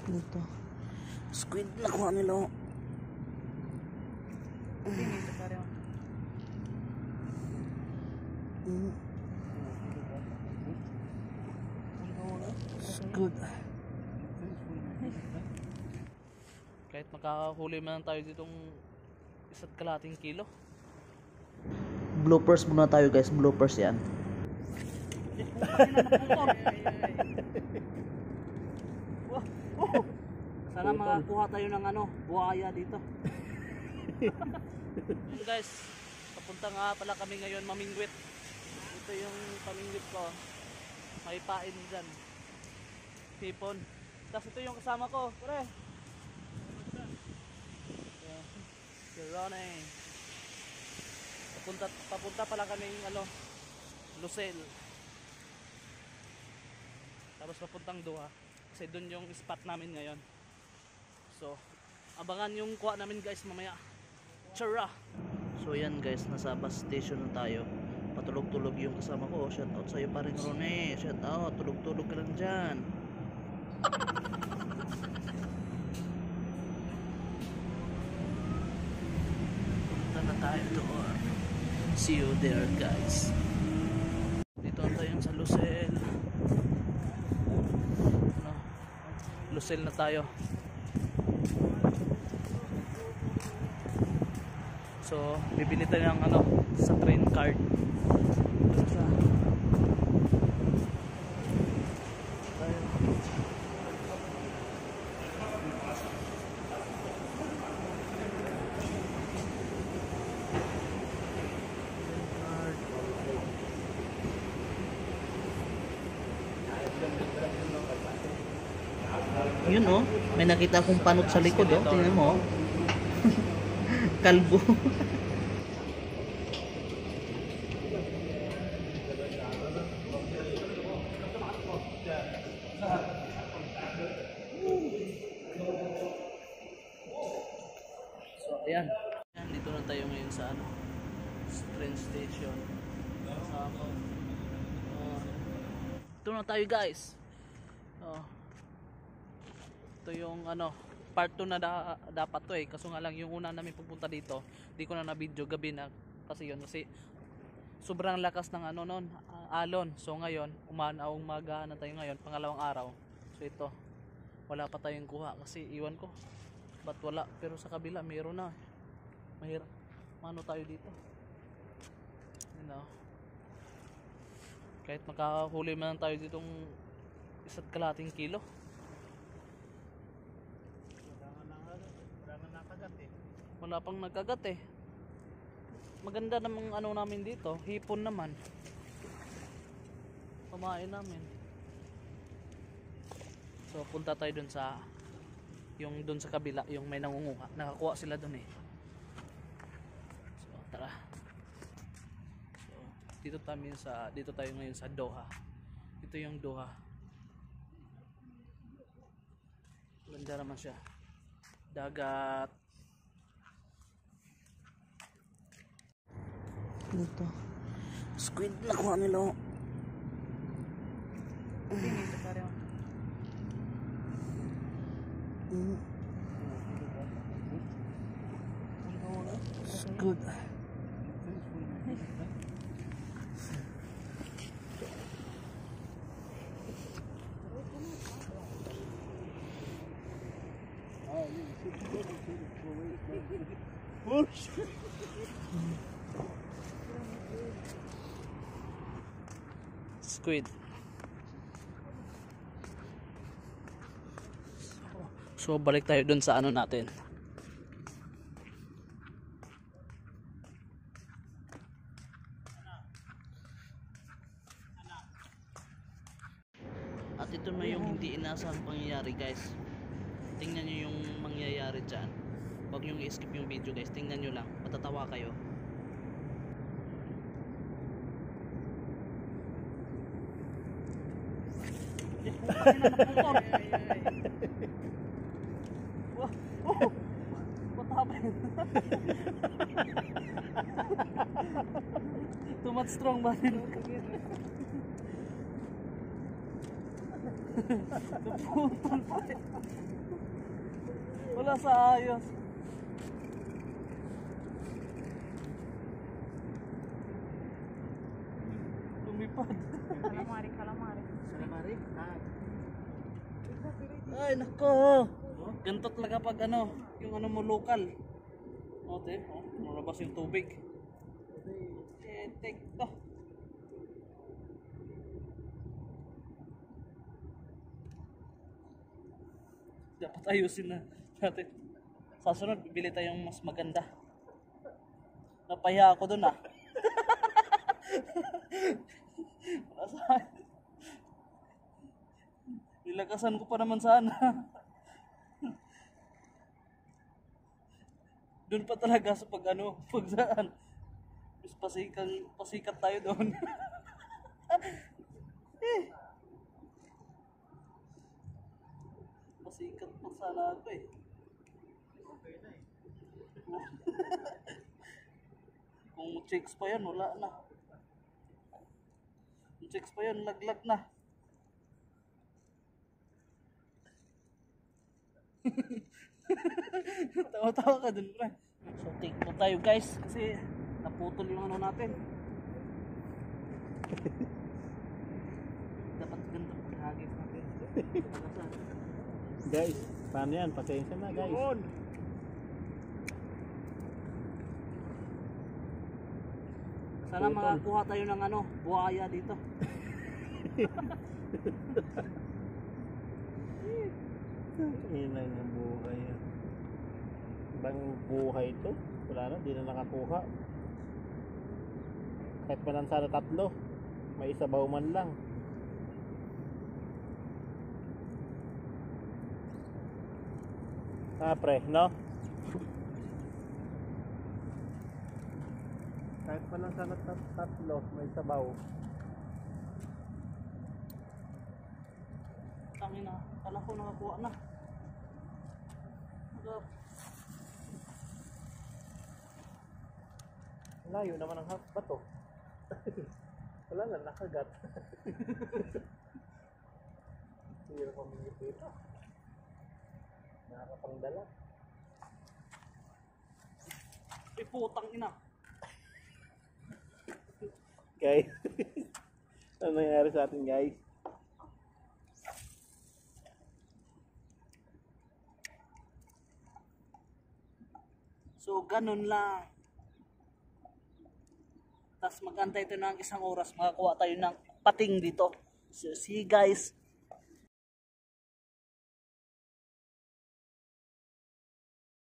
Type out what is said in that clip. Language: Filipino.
Dito. Squid nakuha nila. Squid. Kahit makakahuli man tayo ditong 1.5 kilo. Bloopers muna tayo guys, bloopers yan. Sana makakuha tayo ng buhaya dito. Guys, papunta nga pala kami ngayon mamingwit. Ito yung pamingwit ko. May pain dyan. Hipon. Tapos ito yung kasama ko. Pre. Si Ronnie. Papunta pala kaming Lucel. Tapos papuntang Doha. Kasi doon yung spot namin ngayon. So, abangan yung kuha namin guys mamaya. Tara! So yan guys, nasa bus station na tayo. Patulog-tulog yung kasama ko. Shout out sa'yo pa rin Ronnie. Shout out, tulog-tulog ka lang dyan. Punta na tayo doon. See you there guys. Dito na tayo sa Lucel. Lucel na tayo. So, bibili tayo ng sa train card. Sa Yun oh, may nakita akong panot sa likod oh. Tingnan mo oh. Kalbo. So, ayan. Dito na tayo ngayon sa train station. Ito na tayo guys. Ito yung part 2 na dapat to kaso nga lang yung una namin pupunta dito di ko na video gabi na kasi sobrang lakas ng alon. So ngayon umaga na tayo ngayon, pangalawang araw. So ito wala pa tayong kuha kasi iwan ko ba't wala, pero sa kabila mayroon na. Mahirap tayo dito, kahit makahuli man tayo ditong 1.5 kilo. Wala pang nagkagat Maganda namang namin dito, hipon naman. Kumain namin. So punta tayo dun sa dun sa kabila, yung may nangunguha. Nakakuha sila dun So tara. So dito tayo ngayon sa Doha. Ito yung Doha. Ganda naman siya. Dagat. Dito. Squid nakuha nila. Squid. Squid. So balik tayo dun sa natin. At ito na yung hindi inaasahang pangyayari guys. Tingnan nyo yung mangyayari dyan. Huwag nyo i-skip yung video guys. Tingnan nyo lang, matatawa kayo. What happened? Too much strong man. Naputol pa eh. Wala sa ayos. Lumipad. Calamari, calamari. Calamari? Ay, nako. Ganito talaga pag ano, yung ano mo lokal. O, lumabas yung tubig. Take to. Dapat ayusin na natin. Sa sunod, bibili tayong mas maganda. Napahiya ako dun ah. Nilakasan ko pa naman sana. Doon pa talaga sa pag ano, pag saan. Mas pasikat tayo doon. Pasikat pa sana ako eh. Kung chicks pa yan, wala na. Kung chicks pa yan, laglag na. Tawa-tawa ka dun, pre. So, take po tayo guys, kasi naputol yung ano natin. Dapat ganito paghagis natin. Guys, paano yan? Pasensya na guys. Sana makakuha tayo ng ano, buhaya dito. Inay ng buhay yan. Ibang buhay ito. Wala na, di na nakakuha. Kahit pa lang sana tatlo, may isabaw man lang. Pre, no? Kahit pa lang sana tatlo, may sabaw. Tangina, kala ko nakakuha na. Layo naman ang bato. Wala lang, nakagat. Hindi na pamingit dito. Nakakapangdala. Putang ina. Guys, ano nangyari sa atin guys? So, ganun lang. Tapos magantay tayo ng isang oras, makakuha tayo ng pating dito. So, see you guys.